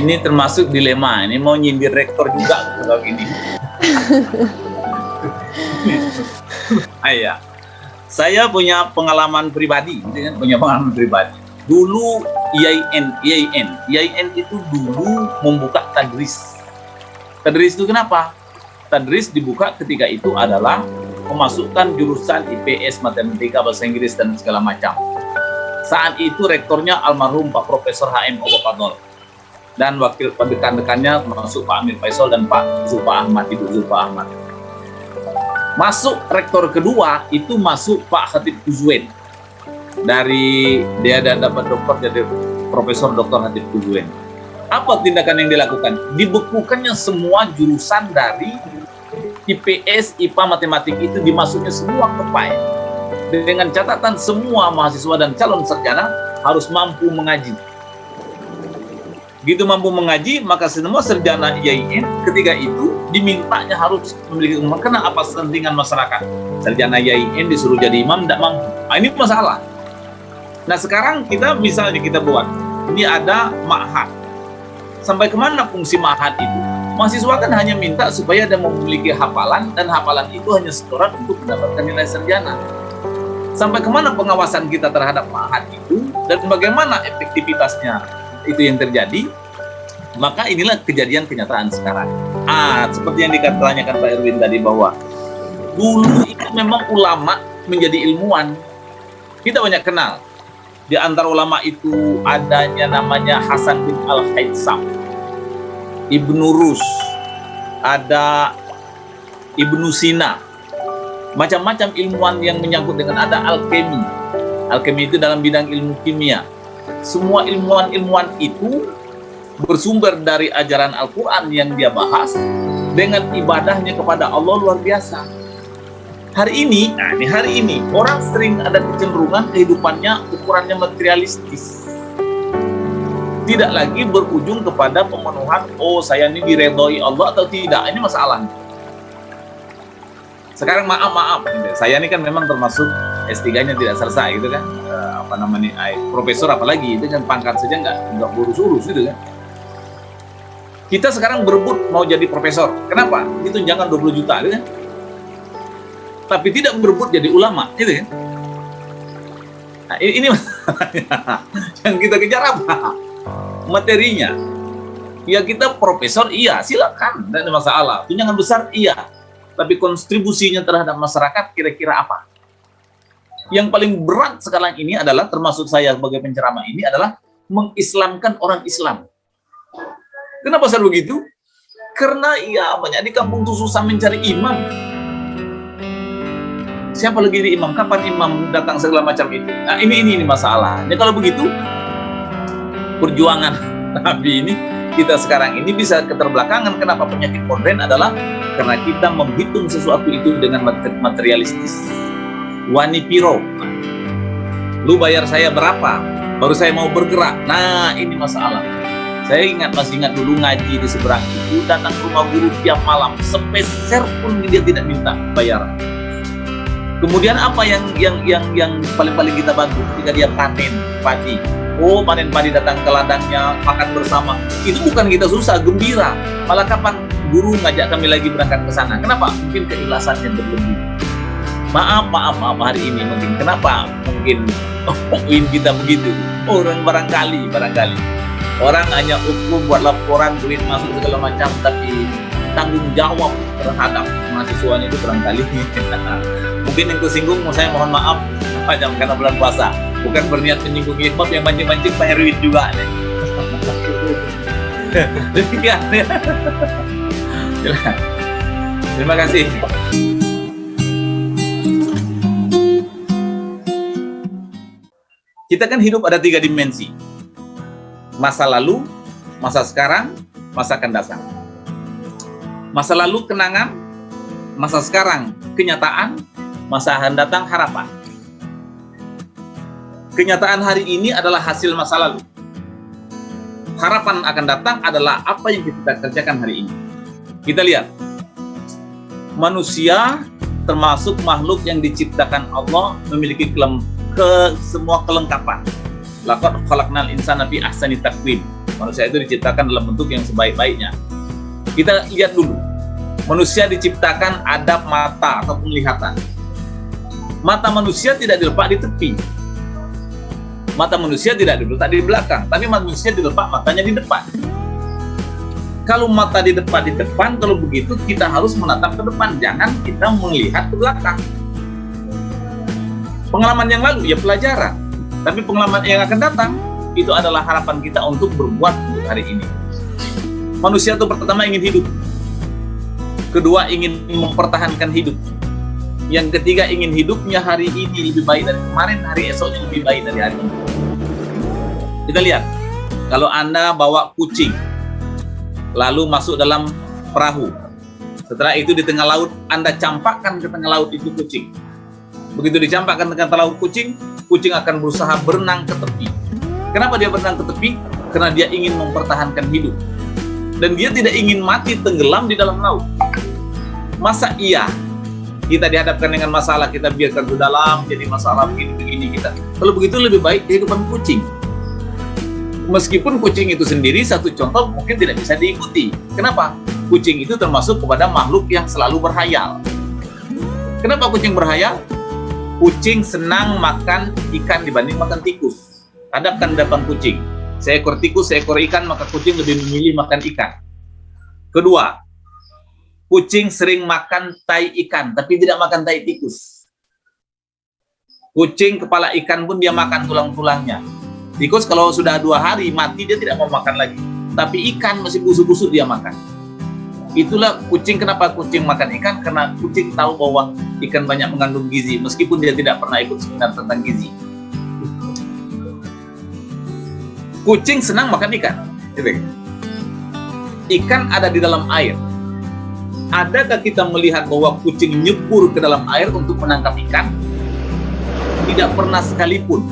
Ini termasuk dilema. Ini mau nyindir rektor juga kalau gini. Ayah, saya punya pengalaman pribadi, Dulu IAIN itu dulu membuka tadris. Tadris itu kenapa? Tadris dibuka ketika itu adalah memasukkan jurusan IPS, matematika, bahasa Inggris dan segala macam. Saat itu rektornya almarhum Pak Profesor HM Obapadol. Dan wakil dekan-dekannya termasuk Pak Amir Faisal dan Pak Zulfa Ahmad, Ibu Zulfa Ahmad. Masuk rektor kedua itu masuk Pak Khatib Kuzuen. Dari dia dapat dokter jadi Profesor Dr. Khatib Kuzuen. Apa tindakan yang dilakukan? Dibekukannya semua jurusan dari IPS, IPA, matematik itu dimasuknya semua ke PAI. Dengan catatan semua mahasiswa dan calon sarjana harus mampu mengaji. Begitu mampu mengaji, maka semua sarjana IAIN ketika itu dimintanya harus memiliki umum. Karena apa? Kepentingan masyarakat. Sarjana IAIN disuruh jadi imam, tidak mampu. Nah, ini masalah. Nah sekarang kita misalnya kita buat, ini ada ma'had. Sampai kemana fungsi ma'had itu? Mahasiswa kan hanya minta supaya ada memiliki hafalan, dan hafalan itu hanya setoran untuk mendapatkan nilai sarjana. Sampai kemana pengawasan kita terhadap ma'had itu, dan bagaimana efektivitasnya itu yang terjadi? Maka inilah kejadian kenyataan sekarang. Seperti yang ditanyakan Pak Erwin tadi, bahwa dulu itu memang ulama menjadi ilmuwan. Kita banyak kenal. Di antara ulama itu adanya namanya Hasan bin Al-Haytham, Ibnu Rus, ada Ibnu Sina, macam-macam ilmuwan yang menyangkut dengan, ada alkemi. Alkemi itu dalam bidang ilmu kimia. Semua ilmuwan-ilmuwan itu bersumber dari ajaran Al-Quran yang dia bahas dengan ibadahnya kepada Allah luar biasa. Hari ini orang sering ada kecenderungan kehidupannya ukurannya materialistis. Tidak lagi berujung kepada pemenuhan, saya ini diredhoi Allah atau tidak. Ini masalahnya. Sekarang maaf, saya ini kan memang termasuk S3-nya tidak selesai gitu kan. Profesor apalagi, itu kan pangkat saja nggak urus-urus gitu kan. Kita sekarang berebut mau jadi profesor. Kenapa? Itu tunjangan 20 juta gitu kan. Tapi tidak berebut jadi ulama, gitu kan? Nah, ini masalahnya. Yang kita kejar apa? Materinya. Ya kita profesor, iya, silakan, tidak ada masalah. Tunjangan besar, iya. Tapi kontribusinya terhadap masyarakat kira-kira apa? Yang paling berat sekarang ini adalah, termasuk saya sebagai penceramah ini, adalah mengislamkan orang Islam. Kenapa saya begitu? Karena banyak di kampung tuh susah mencari imam. Siapa lagi di imam? Kapan imam datang segala macam itu? Nah, ini masalah. Jadi kalau begitu, perjuangan Nabi ini, kita sekarang ini bisa keterbelakangan. Kenapa? Penyakit modern adalah karena kita menghitung sesuatu itu dengan materialistis. Wani piro, lu bayar saya berapa? Baru saya mau bergerak. Nah, ini masalah. Saya masih ingat dulu ngaji di seberang itu, datang ke rumah guru tiap malam, sepeser pun dia tidak minta bayaran. Kemudian apa yang paling kita bantu ketika dia panen padi. Panen padi, datang ke ladangnya, makan bersama. Itu bukan kita susah, gembira. Malah kapan guru ngajak kami lagi berangkat ke sana? Kenapa? Mungkin keikhlasannya berlebih. Maaf hari ini mungkin. Kenapa? Mungkin kita begitu. Barangkali. Orang hanya ukur buat laporan, duit masuk segala macam, tapi tanggung jawab terhadap mahasiswanya itu barangkali. Mungkin yang tersinggung, saya mohon maaf karena bulan puasa. Bukan berniat menyinggung ikhwat, yang mancing-mancing Pak Erwin juga nih. Demikian. Terima kasih. Kita kan hidup ada 3 dimensi. Masa lalu, masa sekarang, masa akan datang. Masa lalu kenangan, masa sekarang kenyataan, masa akan datang harapan. Kenyataan hari ini adalah hasil masa lalu. Harapan akan datang adalah apa yang kita kerjakan hari ini. Kita lihat, manusia termasuk makhluk yang diciptakan Allah memiliki semua kelengkapan. Laqad khalaqnal insana fi ahsani taqwim. Manusia itu diciptakan dalam bentuk yang sebaik-baiknya. Kita lihat dulu, manusia diciptakan ada mata atau penglihatan. Mata manusia tidak diletak di tepi. Mata manusia tidak diletak di belakang, tapi manusia diletak matanya di depan. Kalau mata di depan, kalau begitu kita harus menatap ke depan, jangan kita melihat ke belakang. Pengalaman yang lalu ya pelajaran, tapi pengalaman yang akan datang itu adalah harapan kita untuk berbuat untuk hari ini. Manusia itu pertama ingin hidup, kedua ingin mempertahankan hidup, yang ketiga ingin hidupnya hari ini lebih baik dari kemarin, hari esoknya lebih baik dari hari ini. Kita lihat, kalau Anda bawa kucing lalu masuk dalam perahu, setelah itu di tengah laut Anda campakkan ke tengah laut itu kucing. Begitu dicampakkan ke tengah laut kucing akan berusaha berenang ke tepi. Kenapa dia berenang ke tepi? Karena dia ingin mempertahankan hidup. Dan dia tidak ingin mati tenggelam di dalam laut. Masa iya kita dihadapkan dengan masalah, kita biarkan ke dalam, jadi masalah begini-begini kita. Kalau begitu lebih baik kehidupan kucing. Meskipun kucing itu sendiri satu contoh mungkin tidak bisa diikuti. Kenapa? Kucing itu termasuk kepada makhluk yang selalu berhayal. Kenapa kucing berhayal? Kucing senang makan ikan dibanding makan tikus. Hadapkan depan kucing, seekor tikus, seekor ikan, maka kucing lebih memilih makan ikan. Kedua, kucing sering makan tai ikan, tapi tidak makan tai tikus. Kucing kepala ikan pun dia makan tulang-tulangnya. Tikus kalau sudah 2 hari mati dia tidak mau makan lagi, tapi ikan masih busuk-busuk dia makan. Itulah kucing, kenapa kucing makan ikan? Karena kucing tahu bahwa ikan banyak mengandung gizi, meskipun dia tidak pernah ikut seminar tentang gizi. Kucing senang makan ikan. Ikan ada di dalam air. Adakah kita melihat bahwa kucing nyebur ke dalam air untuk menangkap ikan? Tidak pernah sekalipun.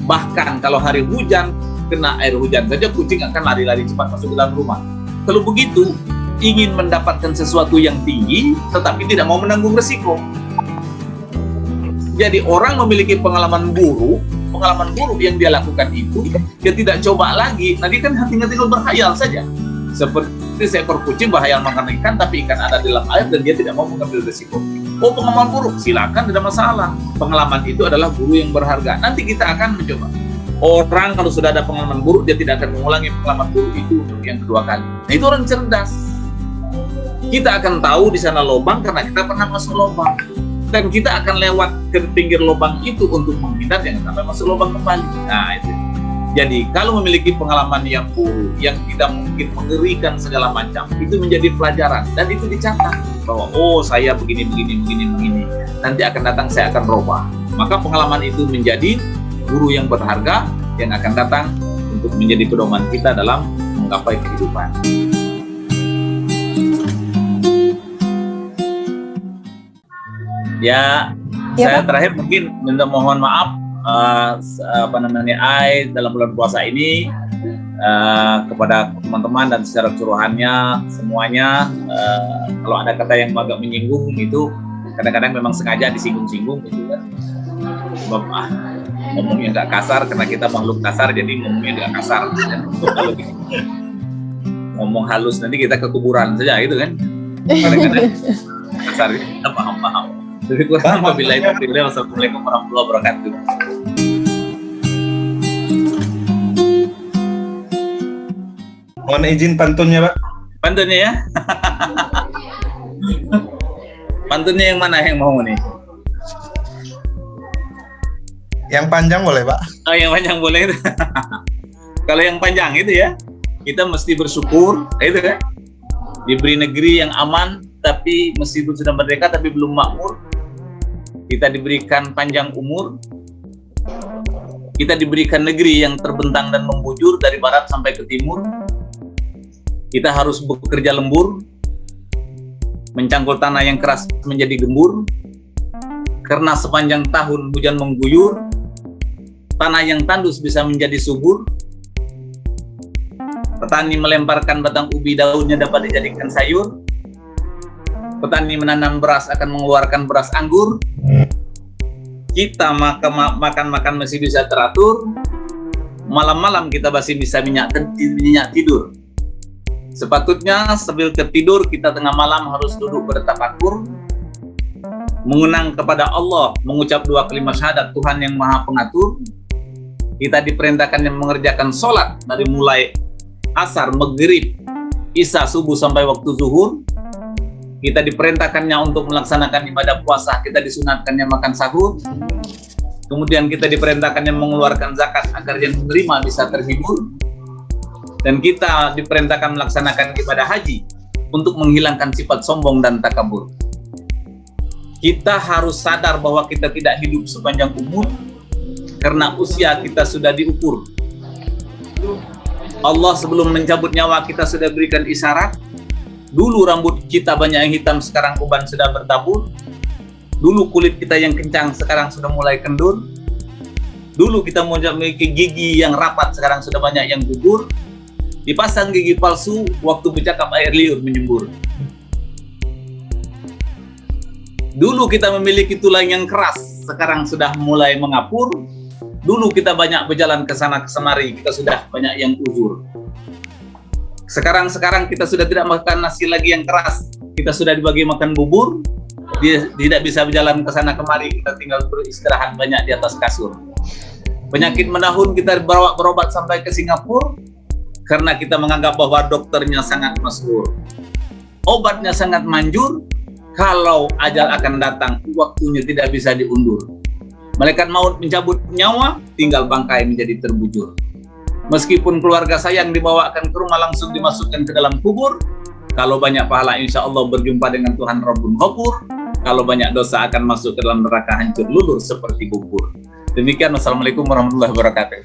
Bahkan kalau hari hujan, kena air hujan saja kucing akan lari-lari cepat masuk ke dalam rumah. Kalau begitu, ingin mendapatkan sesuatu yang tinggi, tetapi tidak mau menanggung resiko. Jadi orang memiliki pengalaman buruk yang dia lakukan itu, dia tidak coba lagi. Nah, dia kan tinggal berhayal saja. Seperti seekor kucing berhayal makan ikan, tapi ikan ada di dalam air dan dia tidak mau mengambil resiko. Oh, pengalaman buruk, silakan, tidak masalah. Pengalaman itu adalah guru yang berharga. Nanti kita akan mencoba. Orang kalau sudah ada pengalaman buruk, dia tidak akan mengulangi pengalaman buruk itu untuk yang kedua kali. Nah, itu orang cerdas. Kita akan tahu di sana lubang karena kita pernah masuk lubang. Dan kita akan lewat ke pinggir lubang itu untuk menghindar jangan sampai masuk lubang kembali. Nah, itu. Jadi, kalau memiliki pengalaman yang buruk, yang tidak mungkin mengerikan segala macam, itu menjadi pelajaran. Dan itu dicatat bahwa, oh saya begini. Nanti akan datang saya akan robah. Maka pengalaman itu menjadi guru yang berharga yang akan datang untuk menjadi pedoman kita dalam menggapai kehidupan. Ya, saya terakhir mungkin minta mohon maaf dalam bulan puasa ini kepada teman-teman dan secara keseluruhannya semuanya, kalau ada kata yang agak menyinggung itu kadang-kadang memang sengaja disinggung-singgung gitu kan, sebab ngomongnya agak kasar karena kita makhluk kasar, jadi ngomongnya agak kasar. Kalau ngomong halus nanti kita ke kuburan saja gitu kan, kadang-kadang kasar, kita paham. Jadi kurang apabila itu pilih. Wassalamualaikum warahmatullahi wabarakatuh. Mohon izin pantunnya, Pak. Pantunnya ya. Pantunnya yang mana yang mau nih? Yang panjang boleh, Pak? Oh, yang panjang boleh itu. Kalau yang panjang itu ya, kita mesti bersyukur, itu kan. Diberi negeri yang aman, tapi meskipun sudah merdeka tapi belum makmur. Kita diberikan panjang umur. Kita diberikan negeri yang terbentang dan membujur dari barat sampai ke timur. Kita harus bekerja lembur, mencangkul tanah yang keras menjadi gembur. Karena sepanjang tahun hujan mengguyur, tanah yang tandus bisa menjadi subur. Petani melemparkan batang ubi, daunnya dapat dijadikan sayur. Petani menanam beras akan mengeluarkan beras anggur. Kita makan masih bisa teratur. malam-malam kita masih bisa minyak tidur. Sepatutnya sambil tertidur kita tengah malam harus duduk bertafakur, mengenang kepada Allah, mengucap 2 kalimat syahadat Tuhan yang Maha Pengatur. Kita diperintahkan yang mengerjakan sholat dari mulai asar, maghrib, isya, subuh sampai waktu zuhur. Kita diperintahkannya untuk melaksanakan ibadah puasa, kita disunatkannya makan sahur. Kemudian kita diperintahkannya mengeluarkan zakat agar yang menerima bisa terhibur. Dan kita diperintahkan melaksanakan ibadah haji untuk menghilangkan sifat sombong dan takabur. Kita harus sadar bahwa kita tidak hidup sepanjang umur karena usia kita sudah diukur. Allah sebelum mencabut nyawa kita sudah berikan isyarat. Dulu rambut kita banyak yang hitam, sekarang uban sudah bertabur. Dulu kulit kita yang kencang, sekarang sudah mulai kendur. Dulu kita memiliki gigi yang rapat, sekarang sudah banyak yang gugur. Dipasang gigi palsu, waktu bercakap air liur menyembur. Dulu kita memiliki tulang yang keras, sekarang sudah mulai mengapur. Dulu kita banyak berjalan ke sana ke semari, kita sudah banyak yang uzur. Sekarang kita sudah tidak makan nasi lagi yang keras, kita sudah dibagi makan bubur. Dia tidak bisa berjalan ke sana kemari, kita tinggal beristirahat banyak di atas kasur. Penyakit menahun kita bawa berobat sampai ke Singapura karena kita menganggap bahwa dokternya sangat masyhur. Obatnya sangat manjur, kalau ajal akan datang, waktunya tidak bisa diundur. Malaikat maut mencabut nyawa, tinggal bangkai menjadi terbujur. Meskipun keluarga sayang dibawakan ke rumah langsung dimasukkan ke dalam kubur, kalau banyak pahala insya Allah berjumpa dengan Tuhan Rabbun Ghafur. Kalau banyak dosa akan masuk ke dalam neraka hancur lulur seperti bubur. Demikian, wassalamualaikum warahmatullahi wabarakatuh.